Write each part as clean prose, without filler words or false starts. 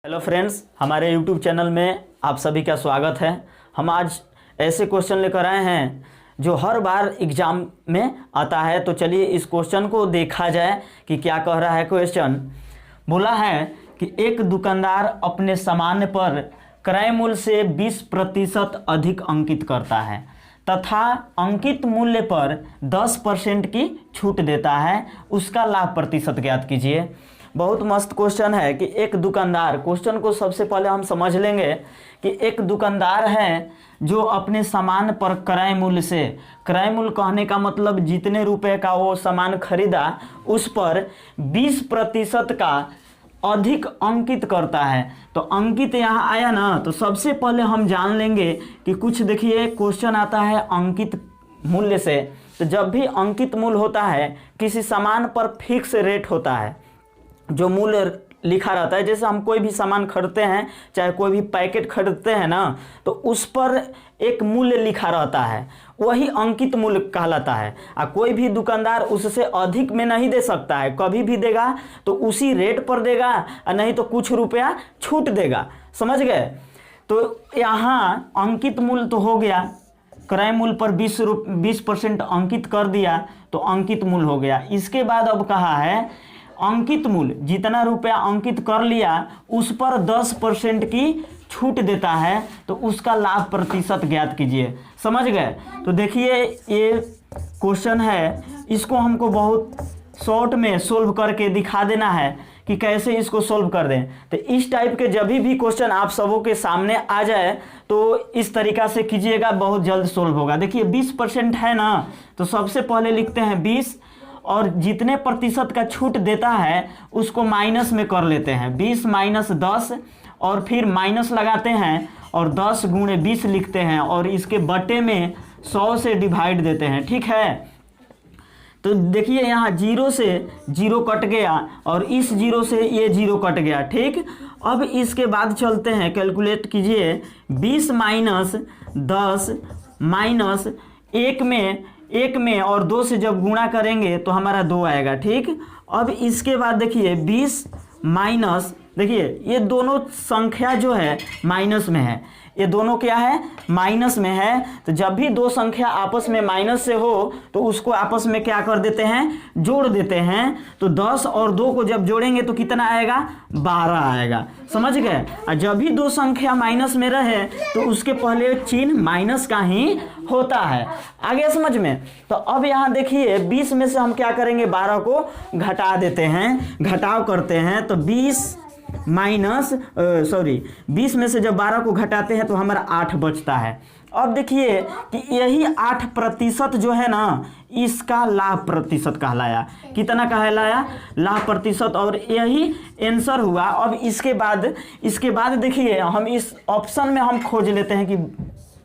Hello friends, हमारे YouTube channel में आप सभी का स्वागत है। हम आज ऐसे क्वेश्चन लेकर आए हैं जो हर बार एग्जाम में आता है। तो चलिए इस क्वेश्चन को देखा जाए कि क्या कह रहा है क्वेश्चन। बोला है कि एक दुकानदार अपने सामान पर क्रय मूल्य से 20% अधिक अंकित करता है तथा अंकित मूल्य पर 10% की छूट देता है। उसका लाभ प्रतिशत ज्ञात कीजिए। बहुत मस्त क्वेश्चन है कि एक दुकानदार, क्वेश्चन को सबसे पहले हम समझ लेंगे कि एक दुकानदार है जो अपने सामान पर क्रय मूल्य से, क्रय मूल्य कहने का मतलब जितने रुपए का वो सामान खरीदा उस पर 20% का अधिक अंकित करता है। तो अंकित यहाँ आया ना, तो सबसे पहले हम जान लेंगे कि कुछ, देखिए क्वेश्चन आता है अंकित मूल्य से। तो जब भी अंकित मूल्य होता है, किसी सामान पर फिक्स रेट होता है, जो मूल्य लिखा रहता है। जैसे हम कोई भी सामान खरीदते हैं, चाहे कोई भी पैकेट खरीदते हैं ना, तो उस पर एक मूल्य लिखा रहता है, वही अंकित मूल्य कहलाता है। कोई भी दुकानदार उससे अधिक में नहीं दे सकता है। कभी भी देगा तो उसी रेट पर देगा, और नहीं तो कुछ रुपया छूट देगा। समझ गए? तो यहाँ अंकित मूल्य तो हो गया, क्रय मूल्य पर 20% अंकित कर दिया तो अंकित मूल्य हो गया। इसके बाद अब कहा है अंकित मूल्य, जितना रुपया अंकित कर लिया उस पर 10% की छूट देता है, तो उसका लाभ प्रतिशत ज्ञात कीजिए। समझ गए? तो देखिए ये क्वेश्चन है, इसको हमको बहुत शॉर्ट में सोल्व करके दिखा देना है कि कैसे इसको सोल्व कर दें। तो इस टाइप के जब भी क्वेश्चन आप सबों के सामने आ जाए तो इस तरीका से कीजिएगा, बहुत जल्द सोल्व होगा। देखिए 20% है ना, तो सबसे पहले लिखते हैं 20 और जितने प्रतिशत का छूट देता है उसको माइनस में कर लेते हैं। 20 माइनस 10 और फिर माइनस लगाते हैं और 10 गुणे 20 लिखते हैं और इसके बटे में 100 से डिवाइड देते हैं। ठीक है? तो देखिए यहाँ 0 से 0 कट गया और इस 0 से ये 0 कट गया। ठीक, अब इसके बाद चलते हैं, कैलकुलेट कीजिए। 20 माइनस 10 माइनस 1 में और 2 से जब गुणा करेंगे तो हमारा 2 आएगा। ठीक, अब इसके बाद देखिए 20 माइनस, देखिए ये दोनों संख्या जो है माइनस में है, ये दोनों क्या है? माइनस में है। तो जब भी दो संख्या आपस में माइनस से हो तो उसको आपस में क्या कर देते हैं? जोड़ देते हैं। तो 10 और 2 को जब जोड़ेंगे तो कितना आएगा? 12 आएगा। समझ गए? और जब भी दो संख्या माइनस में रहे तो उसके पहले चिन्ह माइनस का ही होता है। आ गया समझ में? तो अब यहाँ देखिए 20 में से हम क्या करेंगे? 12 को घटा देते हैं, घटाव करते हैं। तो 20 में से जब 12 को घटाते हैं तो हमारा 8 बचता है। अब देखिए कि यही 8% जो है ना, इसका लाभ प्रतिशत कहलाया। कितना कहलाया? लाभ प्रतिशत। और यही आंसर हुआ। अब इसके बाद देखिए हम इस ऑप्शन में हम खोज लेते हैं कि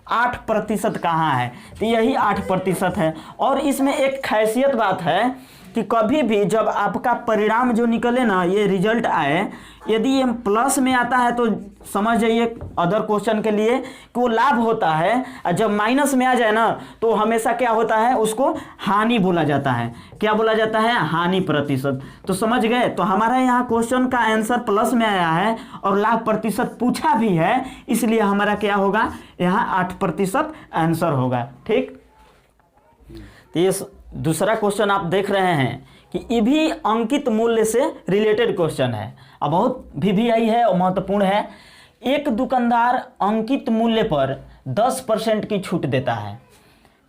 8% कहाँ है। तो यही 8% है। और इसमें एक खासियत बात है कि कभी भी जब आपका परिणाम जो निकले ना, ये रिजल्ट आए, यदि ये प्लस में आता है तो समझ जाइए अदर क्वेश्चन के लिए कि वो लाभ होता है, और जब माइनस में आ जाए ना तो हमेशा क्या होता है? उसको हानि बोला जाता है। क्या बोला जाता है? हानि प्रतिशत। तो समझ गए? तो हमारा यहाँ क्वेश्चन का आंसर प्लस में आया है और लाभ प्रतिशत पूछा भी है, इसलिए हमारा क्या होगा? यहाँ 8% आंसर होगा। ठीक, तो ये दूसरा क्वेश्चन आप देख रहे हैं कि ये भी अंकित मूल्य से रिलेटेड क्वेश्चन है, अब बहुत VVI है और महत्वपूर्ण है। एक दुकानदार अंकित मूल्य पर 10% की छूट देता है।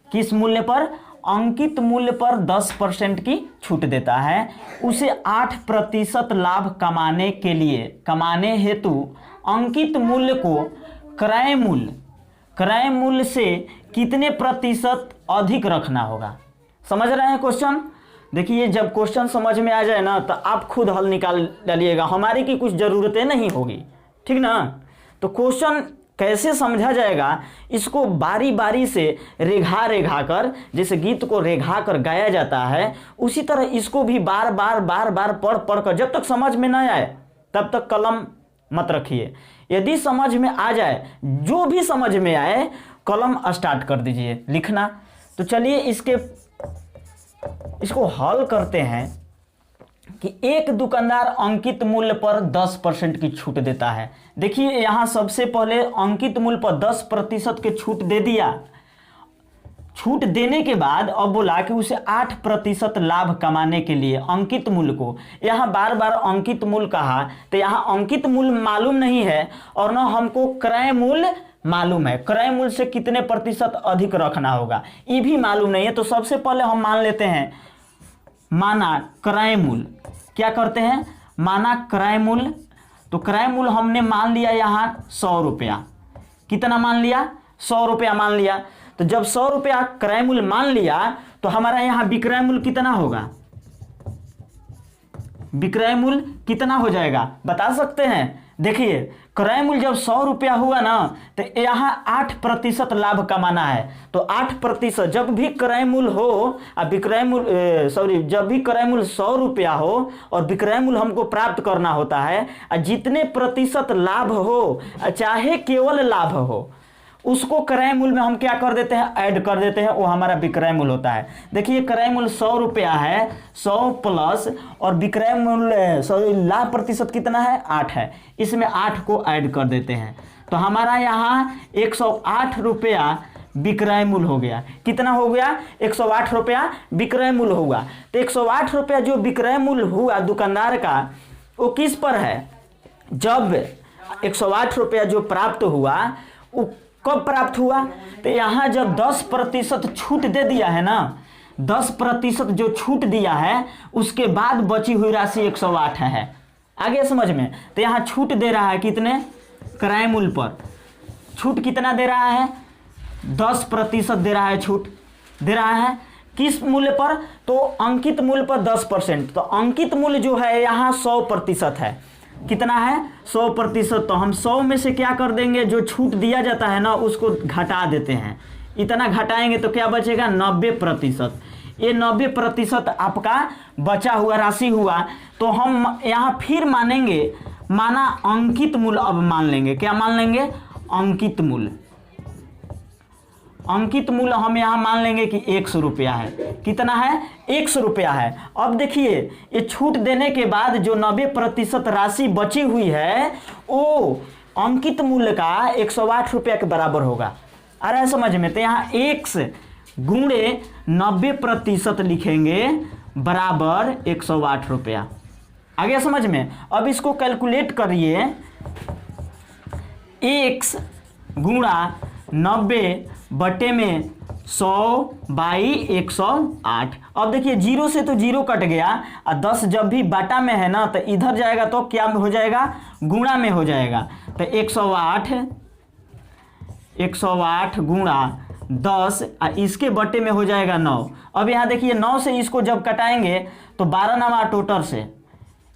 किस मूल्य पर? अंकित मूल्य पर 10% की छूट देता है। उसे 8% लाभ कमाने हेतु अंकित मूल्य को क्रय मूल्य से कितने प्रतिशत अधिक रखना होगा? समझ रहे हैं क्वेश्चन? देखिए जब क्वेश्चन समझ में आ जाए ना तो आप खुद हल निकाल डालिएगा, हमारी की कुछ ज़रूरतें नहीं होगी। ठीक ना? तो क्वेश्चन कैसे समझा जाएगा, इसको बारी बारी से रेखा कर, जैसे गीत को रेखा कर गाया जाता है, उसी तरह इसको भी बार बार पढ़ कर जब तक समझ में ना आए तब तक कलम मत रखिए। यदि समझ में आ जाए, जो भी समझ में आए, कलम स्टार्ट कर दीजिए लिखना। तो चलिए इसको हल करते हैं कि एक दुकानदार अंकित मूल्य पर 10% की छूट देता है। देखिए यहाँ सबसे पहले अंकित मूल्य पर 10% के छूट दे दिया। छूट देने के बाद अब बोला कि उसे 8% लाभ कमाने के लिए अंकित मूल्य को, यहाँ बार बार अंकित मूल्य कहा, तो यहाँ अंकित मूल्य मालूम नहीं है और ना हमको क्रय मूल्य मालूम है। क्रय मूल्य से कितने प्रतिशत अधिक रखना होगा ये भी मालूम नहीं है। तो सबसे पहले हम मान लेते हैं माना क्रय मूल्य, क्या करते हैं माना क्रय मूल्य। तो क्रय मूल्य हमने मान लिया यहाँ 100 रुपया, कितना मान लिया 100 रुपया मान लिया। तो जब 100 रुपया क्रय मूल्य मान लिया तो हमारा यहाँ विक्रय मूल्य कितना होगा, विक्रय मूल्य कितना हो जाएगा बता सकते हैं। देखिए क्रय मूल्य जब 100 रुपया हुआ ना तो यहाँ 8% लाभ कमाना है। तो 8% जब भी क्रय मूल्य हो और विक्रय मूल्य जब भी क्रय मूल्य 100 रुपया हो और विक्रय मूल्य हमको प्राप्त करना होता है, और जितने प्रतिशत लाभ हो चाहे केवल लाभ हो उसको क्रय मूल्य में हम क्या कर देते हैं ऐड कर देते हैं, वो हमारा विक्रय मूल्य होता है। देखिए क्रय मूल्य 100 रुपया है, 100 प्लस और विक्रय मूल्य लाभ प्रतिशत कितना है 8 है, इसमें 8 को ऐड कर देते हैं। तो हमारा यहाँ 108 रुपया विक्रय मूल्य हो गया। कितना हो गया 108 रुपया विक्रय मूल्य होगा। तो 108 रुपया जो विक्रय मूल्य हुआ दुकानदार का वो किस पर है, जब 108 रुपया जो प्राप्त हुआ वो कब प्राप्त हुआ, तो यहाँ जब 10% छूट दे दिया है ना, 10% जो छूट दिया है उसके बाद बची हुई राशि 108 है। आगे समझ में, तो यहाँ छूट दे रहा है कितने क्रय मूल्य पर, छूट कितना दे रहा है 10% दे रहा है, छूट दे रहा है किस मूल्य पर, तो अंकित मूल्य पर 10%। तो अंकित मूल्य जो है यहाँ 100% है, कितना है 100%। तो हम 100 में से क्या कर देंगे, जो छूट दिया जाता है ना उसको घटा देते हैं, इतना घटाएंगे तो क्या बचेगा 90%। ये 90% आपका बचा हुआ राशि हुआ। तो हम यहाँ फिर मानेंगे माना अंकित मूल्य, अब मान लेंगे क्या मान लेंगे अंकित मूल्य। अंकित मूल्य हम यहाँ मान लेंगे कि 100 रुपया है, कितना है 100 रुपया है। अब देखिए ये छूट देने के बाद जो 90% राशि बची हुई है वो अंकित मूल्य का 108 रुपया के बराबर होगा। आ रहा है समझ में, तो यहाँ 1 गुणे 90% लिखेंगे बराबर 108 रुपया। आ गया समझ में। अब इसको कैलकुलेट करिए, 1 गुणा 90/100/108। अब देखिए 0 से तो 0 कट गया और 10 जब भी बटा में है ना तो इधर जाएगा तो क्या हो जाएगा गुणा में हो जाएगा। तो 108 गुणा 10 और इसके बटे में हो जाएगा 9। अब यहाँ देखिए 9 से इसको जब कटाएंगे तो 12 नवा टोटल से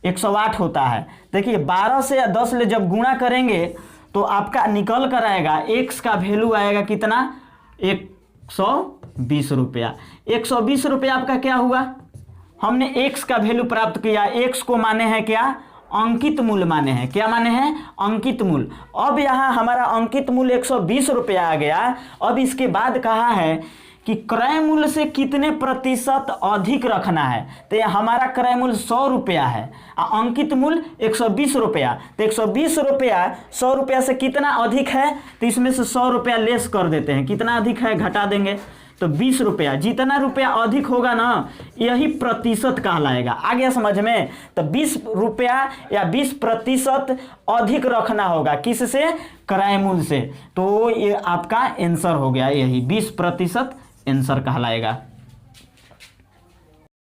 108 होता है। देखिए 12 से या 10 ले जब गुणा करेंगे तो आपका निकल कर आएगा x का वैल्यू आएगा कितना 120 रुपया। 120 रुपया आपका क्या हुआ, हमने x का वैल्यू प्राप्त किया, x को माने हैं क्या अंकित मूल्य माने हैं, क्या माने हैं अंकित मूल्य। अब यहाँ हमारा अंकित मूल्य 120 रुपया आ गया। अब इसके बाद कहा है कि क्रय मूल्य से कितने प्रतिशत अधिक रखना है, तो हमारा क्रय मूल्य 100 रुपया है और अंकित मूल्य 120 रुपया। तो 120 रुपया 100 रुपया से कितना अधिक है, तो इसमें से 100 रुपया लेस कर देते हैं, कितना अधिक है घटा देंगे तो 20 रुपया। जितना रुपया अधिक होगा ना यही प्रतिशत कहलाएगा। आ गया समझ में। तो 20 रुपया या 20% अधिक रखना होगा, किससे क्रय मूल्य से। तो ये आपका आंसर हो गया, यही 20% आंसर कहलाएगा।